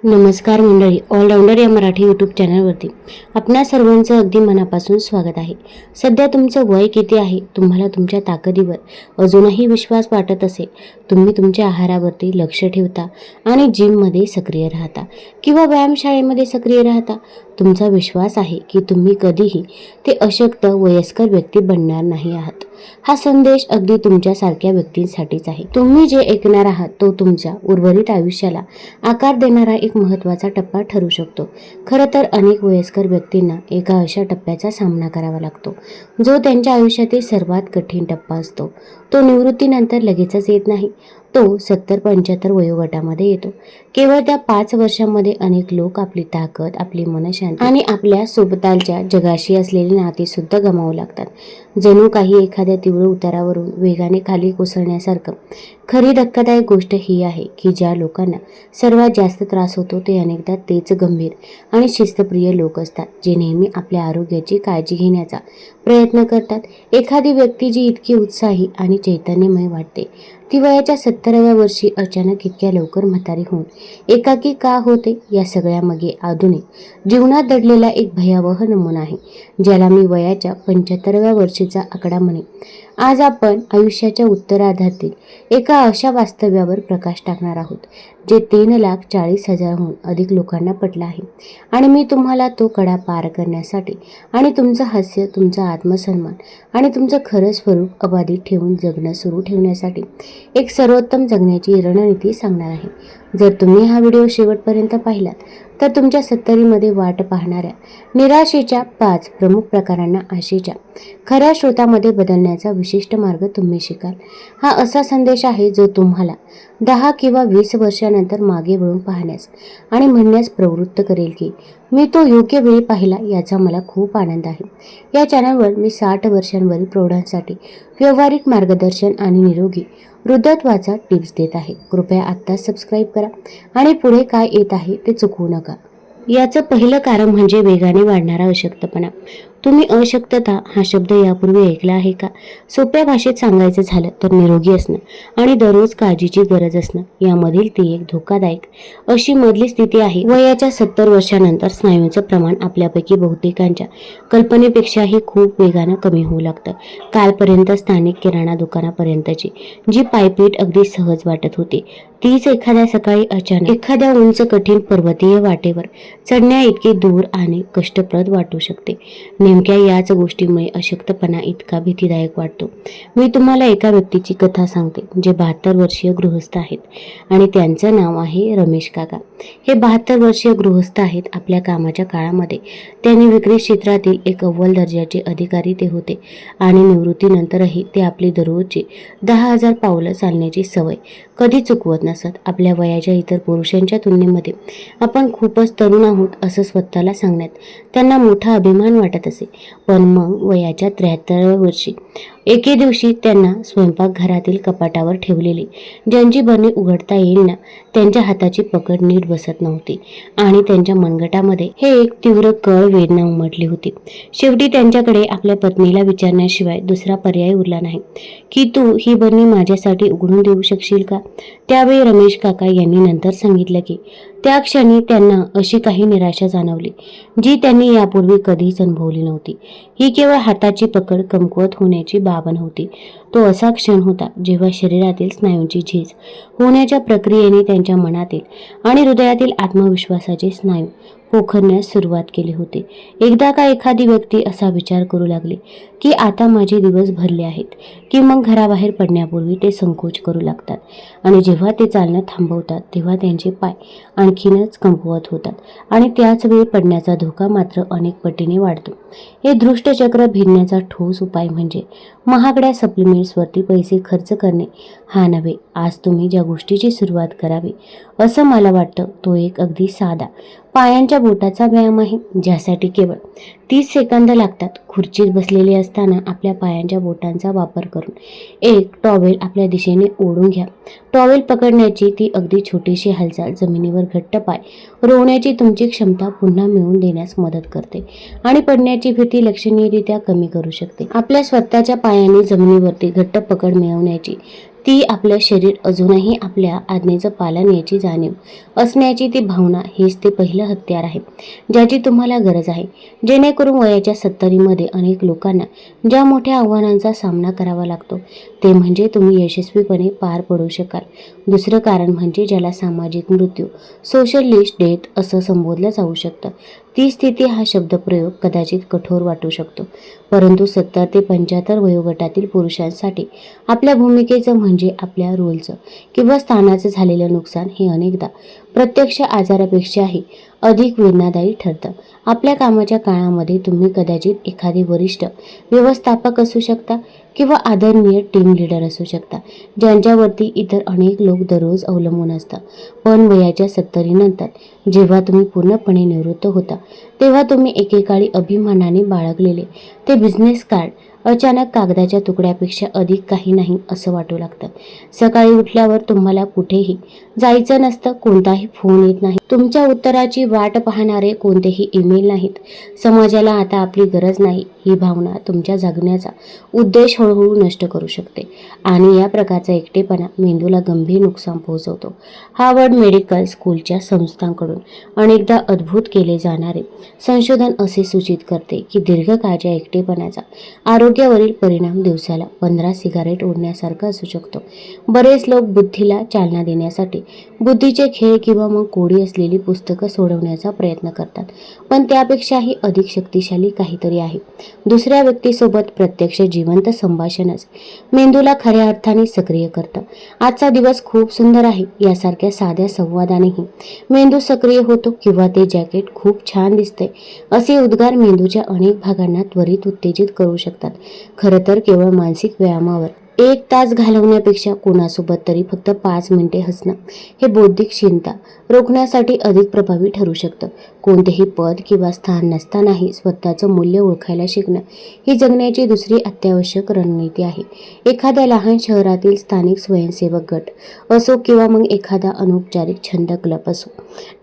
नमस्कार मंडळी, ऑलराऊंडर या मराठी यूट्यूब चॅनलवरती आपणा सर्वांचं अगदी मनापासून स्वागत आहे. सध्या तुमचं वय किती आहे? तुम्हाला तुमच्या ताकदीवर अजूनही विश्वास वाटत असेल, तुम्ही तुमच्या आहारावरती लक्ष ठेवता आणि जिममध्ये सक्रिय राहता किंवा व्यायामशाळेमध्ये सक्रिय राहता, तुमचा विश्वास आहे की तुम्ही कधीही ते अशक्त वयस्कर व्यक्ती बनणार नाही आहात. हा संदेश अगदी तुमच्यासारख्या व्यक्तींसाठीच आहे. तुम्ही जे ऐकणार आहात तो तुमच्या उर्वरित आयुष्याला आकार देणारा एक महत्त्वाचा टप्पा ठरू शकतो. खरं तर अनेक वयस्कर व्यक्तींना एका अशा टप्प्याचा सामना करावा लागतो जो त्यांच्या आयुष्यातील सर्वात कठीण टप्पा असतो. तो निवृत्तीनंतर लगेचच येत नाही, तो 70-75 वयोगटामध्ये येतो. केवळ त्या 5 वर्षांमध्ये अनेक लोक आपली ताकद, आपली मनशांती आणि आपल्या सोबतालच्या जगाशी असलेली नाती सुद्धा गमावू लागतात. जणू काही एखाद्या तीव्र उतारावरून वेगाने खाली कोसळण्यासारखं. खरी धक्कादायक गोष्ट ही आहे की ज्या लोकांना सर्वात जास्त त्रास होतो ते अनेकदा तेच गंभीर आणि शिस्तप्रिय लोक असतात, जे नेहमी आपल्या आरोग्याची काळजी घेण्याचा प्रयत्न करतात. एखादी व्यक्ती जी इतकी उत्साही आणि चैतन्यमय वाटते, ती वयाच्या 70व्या वर्षी अचानक इतक्या लवकर म्हातारी होऊन एकाकी का होते, या सगळ्यामागे आधुनिक जीवनात दडलेला एक भयावह नमुना आहे, ज्याला मी वयाच्या 75व्या वर्षीचा आकडा म्हणेन. आज आपण आयुष्याच्या उत्तरार्धातील एका अशा वास्तव्यावर प्रकाश टाकणार आहोत जे 3,40,000हून अधिक लोकांना पटलं आहे. आणि मी तुम्हाला तो कडा पार करण्यासाठी आणि तुमचं हास्य, तुमचा आत्मसन्मान आणि तुमचं खरं स्वरूप अबाधित ठेवून जगणं सुरू ठेवण्यासाठी एक सर्वोत्तम जगण्याची रणनीती सांगणार आहे. जर तुम्ही हा व्हिडिओ शेवटपर्यंत पाहिलात तर तुमच्या 70मध्ये वाट पाहणाऱ्या निराशेच्या 5 प्रमुख प्रकारांना आशेच्या खऱ्या स्रोतामध्ये बदलण्याचा विशिष्ट मार्ग तुम्ही शिकाल. हा असा संदेश आहे जो तुम्हाला 10 किंवा 20 वर्षानंतर मागे वळून पाहण्यास आणि म्हणण्यास प्रवृत्त करेल की मी तो योग्य वेळी पाहिला, याचा मला खूप आनंद आहे. या चॅनलवर मी 60 वर्षांवरील प्रौढांसाठी व्यावहारिक मार्गदर्शन आणि निरोगी वृद्धत्वाचा टिप्स देत आहे. कृपया आत्ताच सबस्क्राईब करा आणि पुढे काय येत आहे ते चुकवू नका. याचं पहिलं कारण म्हणजे वेगाने वाढणारा अशक्तपणा. तुम्ही अशक्तता हा शब्द यापूर्वी ऐकला आहे का? सोप्या भाषेत सांगायचं झालं तर निरोगी असणं आणि दररोज काळजीची गरज असणं यामधील ती एक धोकादायक अशी मधली स्थिती आहे. वयाच्या 70 वर्षानंतर स्नायूंचं प्रमाण आपल्यापैकी बहुतेकांच्या कल्पनेपेक्षाही खूप वेगानं कमी होऊ लागतं. कालपर्यंत स्थानिक किराणा दुकानापर्यंतची जी पायपीट अगदी सहज वाटत होती, तीच एखाद्या सकाळी अचानक एखाद्या उंच कठीण पर्वतीय वाटेवर चढण्या इतकी दूर आणि कष्टप्रद वाटू शकते. नेमक्या याच गोष्टीमुळे अशक्तपणा इतका भीतीदायक वाटतो. मी तुम्हाला एका व्यक्तीची कथा सांगते जे 72 वर्षीय गृहस्थ आहेत आणि त्यांचं नाव आहे रमेश काका. हे 72 वर्षीय गृहस्थ आहेत. आपल्या कामाच्या काळामध्ये त्यांनी विक्री क्षेत्रातील एक अव्वल दर्जाचे अधिकारी ते होते आणि निवृत्तीनंतरही ते आपली दररोजची 10,000 पावलं चालण्याची सवय कधी चुकवत नसत. आपल्या वयाच्या इतर पुरुषांच्या तुलनेमध्ये आपण खूपच तरुण आहोत असं स्वतःला सांगण्यात त्यांना मोठा अभिमान वाटत असे. पण मग वयाच्या 73व्या वर्षी एके दिवशी त्यांना स्वयंपाकघरातील कपाटावर ठेवलेली ज्यांची बरणी उघडता येईल ना, त्यांच्या हाताची पकड नीट बसत नव्हती आणि त्यांच्या मनगटामध्ये हे एक तीव्र कळ वेदना उमटली होती. शेवटी त्यांच्याकडे आपल्या पत्नीला विचारण्याशिवाय दुसरा पर्याय उरला नाही की तू ही बरणी माझ्यासाठी उघडून देऊ शकशील का? त्यावेळी रमेश काका यांनी नंतर सांगितलं की त्या क्षणी त्यांना अशी काही निराशा जाणवली जी त्यांनी यापूर्वी कधीच अनुभवली नव्हती. ही केवळ हाताची पकड कमकुवत होण्याची बाब नव्हती. तो असा क्षण होता जेव्हा शरीरातील स्नायूंची झीज होण्याच्या प्रक्रियेने त्यांच्या मनातील आणि हृदयातील आत्मविश्वासाचे स्नायू पोखरण्यास सुरुवात केली होती. एकदा का एखादी व्यक्ती असा विचार करू लागली की आता माझे दिवस भरले आहेत, की मग घराबाहेर पडण्यापूर्वी ते संकोच करू लागतात आणि जेव्हा ते चालणं थांबवतात तेव्हा त्यांचे पाय आणखीनच कमकुवत होतात आणि त्याच वेळी पडण्याचा धोका मात्र अनेक पटीने वाढतो. हे दृष्टचक्र भिडण्याचा ठोस उपाय म्हणजे महागड्या सप्लिमेंट्सवरती पैसे खर्च करणे हा नव्हे. आज तुम्ही ज्या गोष्टीची सुरुवात करावी असं मला वाटतं तो एक अगदी साधा पायांच्या बोटाचा व्यायाम आहे, ज्यासाठी केवळ 30 सेकंद लागतात. खुर्चीत बसलेले असताना आपल्या पायांच्या बोटांचा वापर करून एक टॉवेल आपल्या दिशेने ओढून घ्या. टॉवेल पकडण्याची ती अगदी छोटीशी हालचाल जमिनीवर घट्ट पाय रोवण्याची तुमची क्षमता पुन्हा मिळवून देण्यास मदत करते आणि पडण्याची भीती लक्षणीयरित्या कमी करू शकते. आपल्या स्वतःच्या पायाने जमिनीवरती घट्ट पकड मिळवण्याची ती आपलं शरीर अजूनही आपल्या आज्ञेचं पालन याची जाणीव असण्याची ती भावना, हेच ते पहिलं हत्यार आहे ज्याची तुम्हाला गरज आहे. जेणेकरून वयाच्या 70मध्ये अनेक लोकांना ज्या मोठ्या आव्हानांचा सामना करावा लागतो ते म्हणजे तुम्ही यशस्वीपणे पार पडू शकाल. दुसरं कारण म्हणजे ज्याला सामाजिक मृत्यू, सोशल लिस्ट डेथ असं संबोधलं जाऊ शकतं. ती स्थिती, हा शब्दप्रयोग कदाचित कठोर वाटू शकतो, परंतु 70 ते 75 वयोगटातील पुरुषांसाठी आपल्या भूमिकेचं म्हणजे आपल्या रोलचं किंवा स्थानाचं झालेलं नुकसान हे अनेकदा प्रत्यक्ष आजारापेक्षाही अधिक वेदनादायी ठरतं. आपल्या कामाच्या काळामध्ये तुम्ही कदाचित एखादे वरिष्ठ व्यवस्थापक असू शकता किंवा आदरणीय टीम लीडर असू शकता, ज्यांच्यावरती इतर अनेक लोक दररोज अवलंबून असतात. पण वयाच्या 70 नंतर जेव्हा तुम्ही पूर्णपणे निवृत्त होता, तेव्हा तुम्ही एकेकाळी अभिमानाने बाळगलेले ते बिझनेस कार्ड अचानक कागदाच्या तुकड्यापेक्षा अधिक काही नाही असं वाटू लागतं. सकाळी उठल्यावर तुम्हाला कुठेही जायचं नसतं, कोणताही फोन येत नाही, तुमच्या उत्तराची वाट पाहणारे कोणतेही ईमेल नाहीत. समाजाला आता आपली गरज नाही ही भावना तुमच्या जगण्याचा उद्देश हळूहळू नष्ट करू शकते आणि या प्रकारचा एकटेपणा मेंदूला गंभीर नुकसान पोहोचवतो. हार्वर्ड मेडिकल स्कूलच्या संस्थांकडून अनेकदा अद्भुत केले जाणारे संशोधन असे सूचित करते की दीर्घकाळच्या एकटेपणाचा आरोग्यावरील परिणाम दिवसाला 15 सिगारेट ओढण्यासारखा असू शकतो. बरेच लोक बुद्धीला चालना देण्यासाठी बुद्धीचे खेळ किंवा मग कोडी असलेली पुस्तकं सोडवण्याचा प्रयत्न करतात, पण त्यापेक्षाही अधिक शक्तिशाली काहीतरी आहे. दुसऱ्या व्यक्तीसोबत प्रत्यक्ष जिवंत संभाषणच मेंदूला खऱ्या अर्थाने सक्रिय करतं. आजचा दिवस खूप सुंदर आहे यासारख्या साध्या संवादानेही मेंदू सक्रिय होतो, किंवा ते जॅकेट खूप छान दिसते असे उद्गार मेंदूच्या अनेक भागांना त्वरित उत्तेजित करू शकतात. खरं तर केवळ मानसिक व्यायामावर 1 तास घालवण्यापेक्षा कोणासोबत तरी फक्त 5 मिनिटे हसणं हे बौद्धिक चिंता रोखण्यासाठी अधिक प्रभावी ठरू शकतं. कोणतेही पद किंवा स्थान नसतानाही स्वतःचं मूल्य ओळखायला शिकणं ही जगण्याची दुसरी अत्यावश्यक रणनीती आहे. एखाद्या लहान शहरातील स्थानिक स्वयंसेवक गट असो किंवा मग एखादा अनौपचारिक छंद क्लब असो,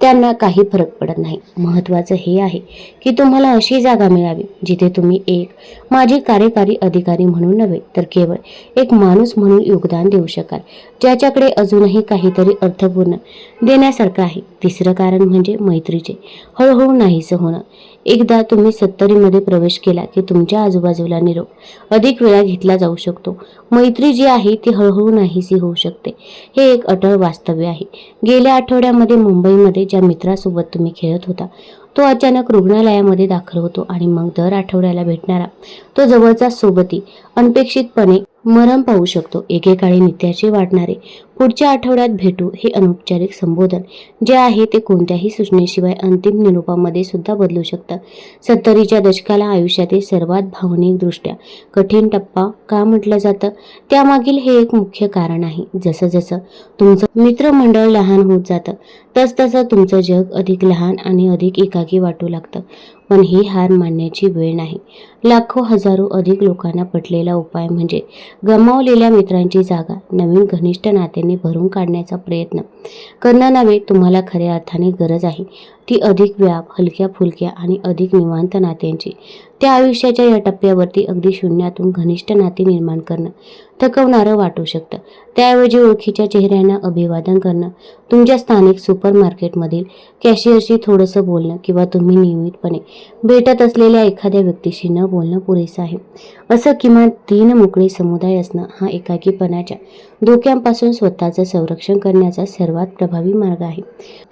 त्यांना काही फरक पडत नाही. महत्त्वाचं हे आहे की तुम्हाला अशी जागा मिळावी जिथे तुम्ही एक माजी कार्यकारी अधिकारी म्हणून नव्हे, तर केवळ एक माणूस म्हणून योगदान देऊ शकाल, ज्याच्याकडे अजूनही काहीतरी अर्थपूर्ण देण्यासारखं आहे. तिसरं कारण म्हणजे मैत्रीचे हळूहळू नाहीसं होणं. एकदा तुम्ही 70मध्ये प्रवेश केला की तुमच्या आजूबाजूला निरोप अधिक वेळा घेतला जाऊ शकतो. मैत्री जी आहे ती हळूहळू नाहीशी होऊ शकते. हे एक अटळ वास्तव्य आहे. गेल्या आठवड्यामध्ये मुंबईमध्ये ज्या मित्रासोबत तुम्ही खेळत होता, तो अचानक रुग्णालयामध्ये दाखल होतो आणि मग दर आठवड्याला भेटणारा तो जवळचा सोबती अनपेक्षितपणे मरण पाहू शकतो. एकेकाळी नित्याचे वाटणारे पुढच्या आठवड्यात भेटू हे अनौपचारिक संबोधन जे आहे ते कोणत्याही सूचनेशिवाय अंतिम निरोपामध्ये सुद्धा बदलू शकतं. 70च्या दशकाला आयुष्यातील सर्वात भावनिकदृष्ट्या कठीण टप्पा का म्हटलं जातं, त्यामागील हे एक मुख्य कारण आहे. जसं जसं तुमचं मित्रमंडळ लहान होत जातं तसतसं तुमचं जग अधिक लहान आणि अधिक एकाकी वाटू लागतं. पण ही हार मानण्याची वेळ नाही. लाखो हजारो अधिक लोकांना पटलेला उपाय म्हणजे गमावलेल्या मित्रांची जागा नवीन घनिष्ठ नात्यांनी भरून काढण्याचा प्रयत्न करणं नव्हे. तुम्हाला खऱ्या अर्थाने गरज आहे ती अधिक व्याप, हलक्या फुलक्या आणि अधिक निवांत नात्यांची. त्या आयुष्याच्या या टप्प्यावरती अगदी शून्यातून घनिष्ठ नाते निर्माण करणं थकवणारं वाटू शकतं. त्याऐवजी ओळखीच्या चेहऱ्यांना अभिवादन करणं, तुमच्या स्थानिक सुपरमार्केटमधील कॅशियरशी थोडंसं बोलणं किंवा तुम्ही नियमितपणे भेटत असलेल्या एखाद्या व्यक्तीशी न बोलणं पुरेसं आहे. असं किमान 3 मोकळे समुदाय असणं हा एकाकीपणाच्या धोक्यांपासून स्वतःचं संरक्षण करण्याचा सर्वात प्रभावी मार्ग आहे.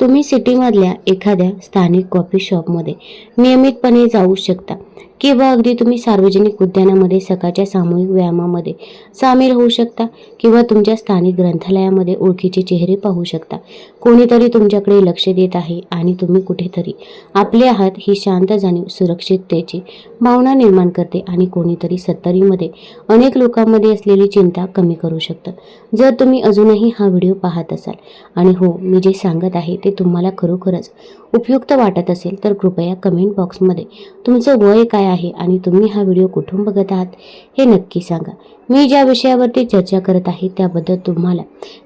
तुम्ही सिटीमधल्या एखाद्या स्थानिक कॉफी शॉपमध्ये नियमितपणे जाऊ शकता किंवा अगदी तुम्ही सार्वजनिक उद्यानामध्ये सकाळच्या सामूहिक व्यायामामध्ये सामील होऊ शकता किंवा तुमच्या स्थानिक ग्रंथालयामध्ये ओळखीचे चेहरे पाहू शकता. कोणीतरी तुमच्याकडे लक्ष देत आहे आणि तुम्ही कुठेतरी आपले आहात ही शांत जाणीव सुरक्षिततेची भावना निर्माण करते आणि कोणीतरी 70मध्ये अनेक लोकांमध्ये असलेली चिंता कमी करू शकतं. जर तुम्ही अजूनही हा व्हिडिओ पाहत असाल आणि हो, मी जे सांगत आहे ते तुम्हाला खरोखरच उपयुक्त वाटत असेल तर कृपया कमेंट बॉक्समध्ये तुमचं वय काय आहे आणि तुम्ही हा व्हिडिओ कुठून बघत आहात हे नक्की सांगा. मी ज्या विषयावरती चर्चा करत आहे त्याबद्दल तुम्हाला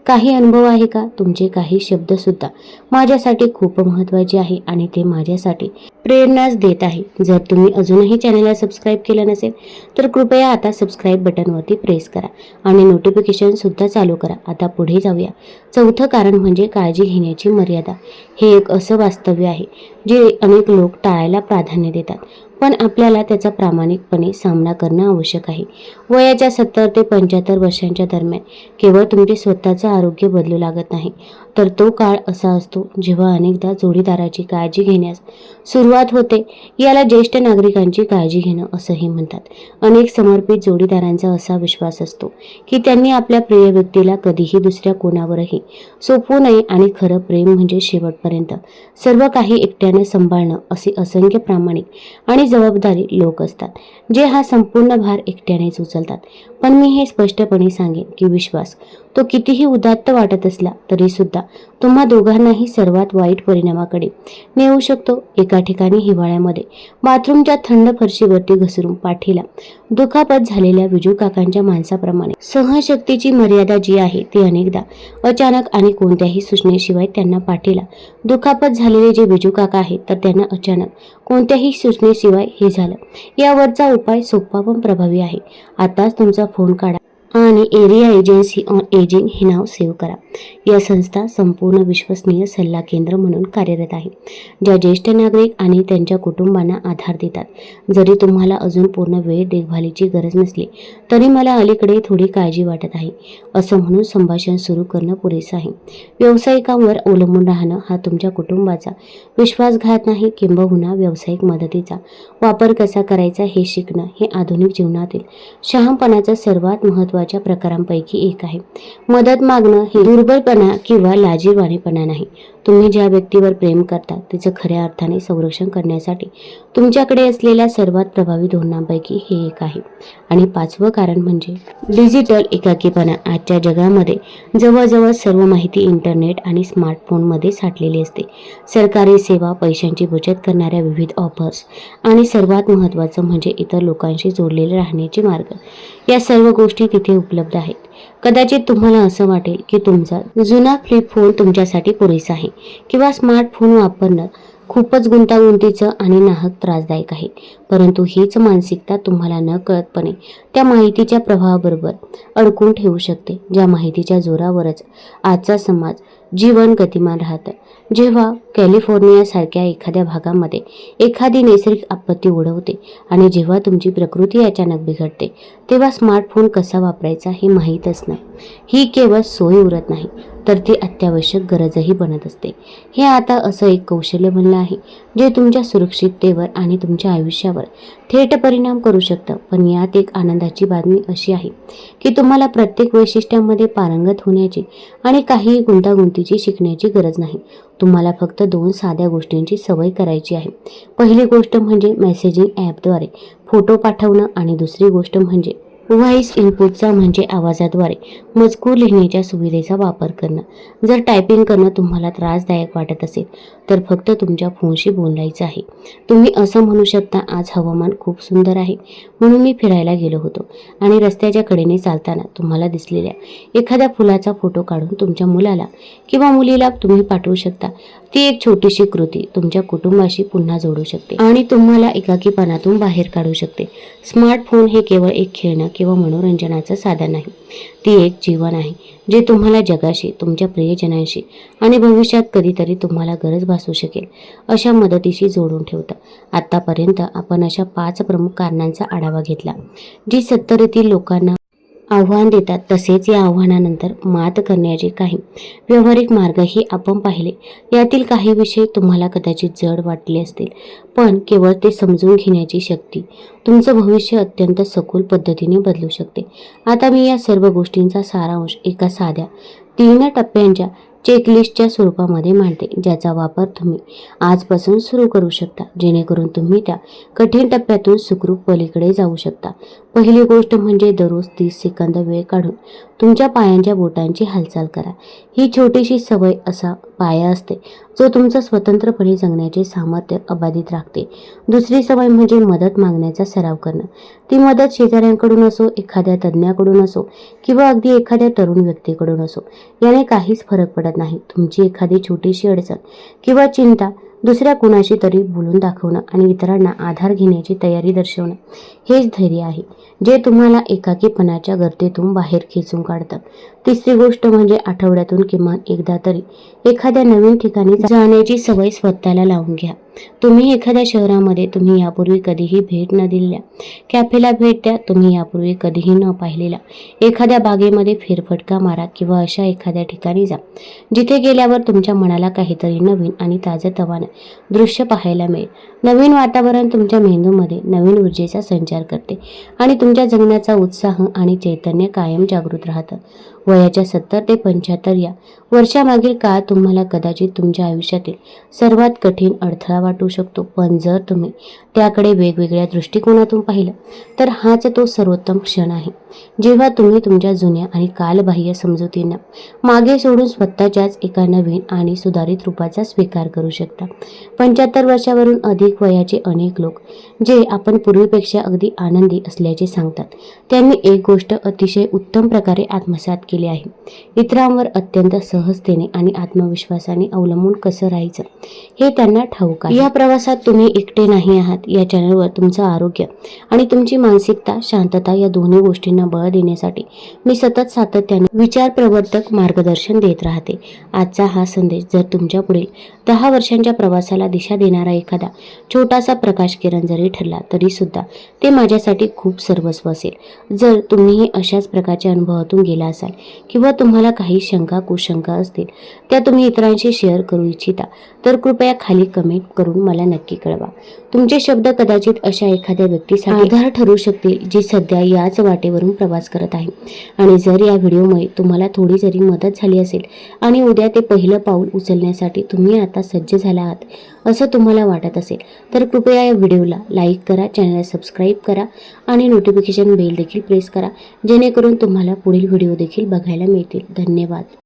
काही अनुभव आहे का? तुमचे काही शब्द सुद्धा माझ्यासाठी खूप महत्त्वाचे आहे आणि ते माझ्यासाठी प्रेरणाच देत आहे. जर तुम्ही अजूनही चॅनलला सबस्क्राईब केलं नसेल तर कृपया आता सबस्क्राईब बटनवरती प्रेस करा आणि नोटिफिकेशन सुद्धा चालू करा. आता पुढे जाऊया. चौथं कारण म्हणजे काळजी घेण्याची मर्यादा. हे एक असं वास्तव्य आहे जे अनेक लोक टाळायला प्राधान्य देतात, पण आपल्याला त्याचा प्रामाणिकपणे सामना करणं आवश्यक आहे. वयाच्या 70 ते 75 वर्षांच्या दरम्यान केवळ तुमचे स्वतःचं आरोग्य बदलू लागत नाही, तर तो काळ असा असतो जेव्हा अनेकदा जोडीदाराची काळजी घेण्यास सुरुवात होते. याला ज्येष्ठ नागरिकांची काळजी घेणं असंही म्हणतात. अनेक समर्पित जोडीदारांचा असा विश्वास असतो की त्यांनी आपल्या प्रिय व्यक्तीला कधीही दुसऱ्या कोणावरही सोपवू नये आणि खरं प्रेम म्हणजे शेवटपर्यंत सर्व काही एकट्याने सांभाळणं असे असंख्य प्रामाणिक आणि जबाबदारी लोक असतात जे हा संपूर्ण भार एकट्यानेच उचलतात. पण मी हे स्पष्टपणे सांगेन की विश्वास तो कितीही उदात्त वाटत असला तरी सुद्धा तुम्हा दोघांनाही सर्वात वाईट परिणामाकडे नेऊ शकतो. एका ठिकाणी हिवाळ्यामध्ये बाथरूमच्या थंड फरशीवरती घसरून पाठीला दुखापत झालेल्या विजू काकांच्या माणसाप्रमाणे सहनशक्तीची मर्यादा जी आहे ती अनेकदा अचानक आणि कोणत्याही सूचनेशिवाय त्यांना पाठीला दुखापत झालेले जे विजू काका आहेत तर त्यांना अचानक कोणत्याही सूचनेशिवाय हे झालं. यावरचा उपाय सोपा पण प्रभावी आहे. आताच तुमचा फोन काढा आणि एरिया एजन्सी ऑन एजिंग हे नाव सेव्ह करा. या संस्था संपूर्ण विश्वसनीय सल्ला केंद्र म्हणून कार्यरत आहे, ज्या ज्येष्ठ नागरिक आणि त्यांच्या कुटुंबांना आधार देतात. जरी तुम्हाला अजून पूर्ण वेळ देखभालीची गरज नसली तरी मला अलीकडे थोडी काळजी वाटत आहे असं म्हणून संभाषण सुरू करणं पुरेसं आहे. व्यावसायिकांवर अवलंबून राहणं हा तुमच्या कुटुंबाचा विश्वासघात नाही, किंबहुना व्यावसायिक मदतीचा वापर कसा करायचा हे शिकणं हे आधुनिक जीवनातील शहाणपणाचा सर्वात महत्त्वाच्या प्रकारांपैकी एक आहे. मदत मागणं हे दुर्बलपणा किंवा लाजिरवाणेपणा नाही. तुम्ही ज्या व्यक्तीवर प्रेम करता तिचं खऱ्या अर्थाने संरक्षण करण्यासाठी तुमच्याकडे असलेल्या सर्वात प्रभावी धोरणांपैकी हे एक आहे. आणि पाचवं कारण म्हणजे डिजिटल एकाकीपणा. आजच्या जगामध्ये जवळजवळ सर्व माहिती इंटरनेट आणि स्मार्टफोनमध्ये साठलेली असते. सरकारी सेवा, पैशांची बचत करणाऱ्या विविध ऑफर्स आणि सर्वात महत्त्वाचं म्हणजे इतर लोकांशी जोडलेले राहण्याचे मार्ग, या सर्व गोष्टी तिथे उपलब्ध आहेत. कदाचित तुम्हाला असं वाटेल की तुमचा जुना फ्लिप फोन तुमच्यासाठी पुरेसा आहे किंवा स्मार्टफोन वापरणं खूपच गुंतागुंतीचं आणि नाहक त्रासदायक आहे, परंतु हीच मानसिकता तुम्हाला नकळतपणे त्या माहितीच्या प्रवाहाबरोबर अडकून ठेवू शकते, ज्या माहितीच्या जोरावरच आजचा समाज जीवन गतिमान राहतं. जेव्हा कॅलिफोर्नियासारख्या एखाद्या भागामध्ये एखादी नैसर्गिक आपत्ती ओढवते आणि जेव्हा तुमची प्रकृती अचानक बिघडते, तेव्हा स्मार्टफोन कसा वापरायचा हे माहीत असणं ही केवळ सोय उरत नाही, तर ती अत्यावश्यक गरजही बनत असते. हे आता असं एक कौशल्य बनलं आहे जे तुमच्या सुरक्षिततेवर आणि तुमच्या आयुष्यावर थेट परिणाम करू शकतं. पण यात एक आनंदाची बातमी अशी आहे की तुम्हाला प्रत्येक वैशिष्ट्यामध्ये पारंगत होण्याची आणि काही गुंतागुंतीची शिकण्याची गरज नाही. तुम्हाला फक्त 2 साध्या गोष्टींची सवय करायची आहे. पहिली गोष्ट म्हणजे मेसेजिंग ॲपद्वारे फोटो पाठवणं आणि दुसरी गोष्ट म्हणजे व्हॉइस इनपुटचा म्हणजे आवाजाद्वारे मजकूर लिहिण्याच्या सुविधेचा वापर करणं. जर टायपिंग करणं तुम्हाला त्रासदायक वाटत असेल तर फक्त तुमच्या फोनशी बोलायचं आहे. तुम्ही असं म्हणू शकता, आज हवामान खूप सुंदर आहे म्हणून मी फिरायला गेलो होतो, आणि रस्त्याच्या कडेने चालताना तुम्हाला दिसलेल्या एखाद्या फुलाचा फोटो काढून तुमच्या मुलाला किंवा मुलीला तुम्ही पाठवू शकता. ती एक छोटीशी कृती तुमच्या कुटुंबाशी पुन्हा जोडू शकते आणि तुम्हाला एकाकीपणातून बाहेर काढू शकते. स्मार्टफोन हे केवळ एक खेळणं किंवा मनोरंजनाचं साधन नाही, ती एक जीवन आहे जे तुम्हाला जगाशी, तुमच्या प्रियजनांशी आणि भविष्यात कधीतरी तुम्हाला गरज भासू शकेल अशा मदतीशी जोडून ठेवतं. आतापर्यंत आपण अशा 5 प्रमुख कारणांचा आढावा घेतला जी 70 लोकांना आव्हान देतात. तसेच या आव्हानानंतर मात करण्याचे काही व्यावहारिक मार्गही आपण पाहिले. यातील काही विषय तुम्हाला कदाचित जड वाटले असतील, पण केवळ ते समजून घेण्याची शक्ती तुमचं भविष्य अत्यंत सखोल पद्धतीने बदलू शकते. आता मी या सर्व गोष्टींचा सारांश एका साध्या 3 टप्प्यांच्या चेकलिस्टच्या स्वरूपामध्ये मांडते, ज्याचा वापर तुम्ही आजपासून सुरू करू शकता, जेणेकरून तुम्ही त्या कठीण टप्प्यातून सुखरूप पलीकडे जाऊ शकता. पहिली गोष्ट म्हणजे दररोज 30 सेकंद वेळ काढून तुमच्या पायांच्या बोटांची हालचाल करा. ही छोटीशी सवय असा पाया असते जो तुमचं स्वतंत्रपणे जगण्याचे सामर्थ्य अबाधित राखते. दुसरी सवय म्हणजे मदत मागण्याचा सराव करणं. ती मदत शेजाऱ्यांकडून असो, एखाद्या तज्ज्ञाकडून असो किंवा अगदी एखाद्या तरुण व्यक्तीकडून असो, याने काहीच फरक पडत नाही. तुमची एखादी छोटीशी अडचण किंवा चिंता दुसऱ्या कुणाशी तरी बोलून दाखवणं आणि इतरांना आधार घेण्याची तयारी दर्शवणं हेच धैर्य आहे, जे तुम्हाला एकाकीपणाच्या गर्तेतून बाहेर खेचून काढतं. तिसरी गोष्ट म्हणजे आठवड्यातून किमान एकदा तरी एखाद्या नवीन ठिकाणी जाण्याची सवय स्वतःला लावून घ्या. तुम्ही एखाद्या शहरामध्ये तुम्ही यापूर्वी कधीही भेट न दिलेल्या कॅफेला भेट द्या. तुम्ही यापूर्वी कधीही न पाहिलेल्या एखाद्या बागेमध्ये फेरफटका मारा किंवा अशा एखाद्या ठिकाणी जा जिथे गेल्यावर तुमच्या मनाला काहीतरी नवीन आणि ताजंतवानं दृश्य पाहायला मिळेल. नवीन वातावरण तुमच्या मेंदूमध्ये नवीन ऊर्जेचा संचार करते आणि तुमच्या जगण्याचा उत्साह आणि चैतन्य कायम जागृत राहतं. वयाच्या 70 ते 75 या वर्षामागील काळ तुम्हाला कदाचित तुमच्या आयुष्यातील सर्वात कठीण अडथळा वाटू शकतो, पण जर तुम्ही त्याकडे वेगवेगळ्या दृष्टिकोनातून पाहिलं तर हाच तो सर्वोत्तम क्षण आहे, जेव्हा तुम्ही तुमच्या जुन्या आणि कालबाह्य समजुतींना मागे सोडून स्वतःच्याच एका नवीन आणि सुधारित रूपाचा स्वीकार करू शकता. 75 वर्षावरून अधिक वयाचे अनेक लोक जे आपण पूर्वीपेक्षा अगदी आनंदी असल्याचे सांगतात, त्यांनी एक गोष्ट अतिशय उत्तम प्रकारे आत्मसात केली आहे: इतरांवर अत्यंत सहजतेने आणि आत्मविश्वासाने अवलंबून कसं राहायचं हे त्यांना ठाऊक आहे. या प्रवासात तुम्ही एकटे नाही आहात. या चॅनलवर तुमचं आरोग्य आणि तुमची मानसिकता शांतता या दोन्ही गोष्टींना बळ देण्यासाठी मी सतत सातत्याने विचारप्रवर्तक मार्गदर्शन देत राहते. आजचा हा संदेश जर तुमच्या पुढील 10 वर्षांच्या प्रवासाला दिशा देणारा एखादा छोटासा प्रकाश किरण जरी ठरला तरी सुद्धा ते माझ्यासाठी खूप सर्वस्व असेल. जर तुम्हीही अशाच प्रकारच्या अनुभवातून गेला असाल किंवा तुम्हाला काही शंका कुशंका असतील त्या तुम्ही इतरांशी शेअर करू इच्छिता तर कृपया खाली कमेंट करून मला नक्की कळवा. तुमचे शब्द कदाचित अशा एखाद्या व्यक्तीसाठी आधार ठरू शकतील जी सध्या याच वाटेवरून प्रवास करत आहे. आणि जर या व्हिडिओमुळे तुम्हाला थोडी जरी मदत झाली असेल आणि उद्या ते पहिलं पाऊल उचलण्यासाठी तुम्ही आता सज्ज झाला आहात असं तुम्हाला वाटत असेल तर कृपया या व्हिडिओला लाईक करा, चॅनलला सबस्क्राईब करा आणि नोटिफिकेशन बेल देखील प्रेस करा, जेणेकरून तुम्हाला पुढील व्हिडिओ देखील बघायला मिळतील. धन्यवाद.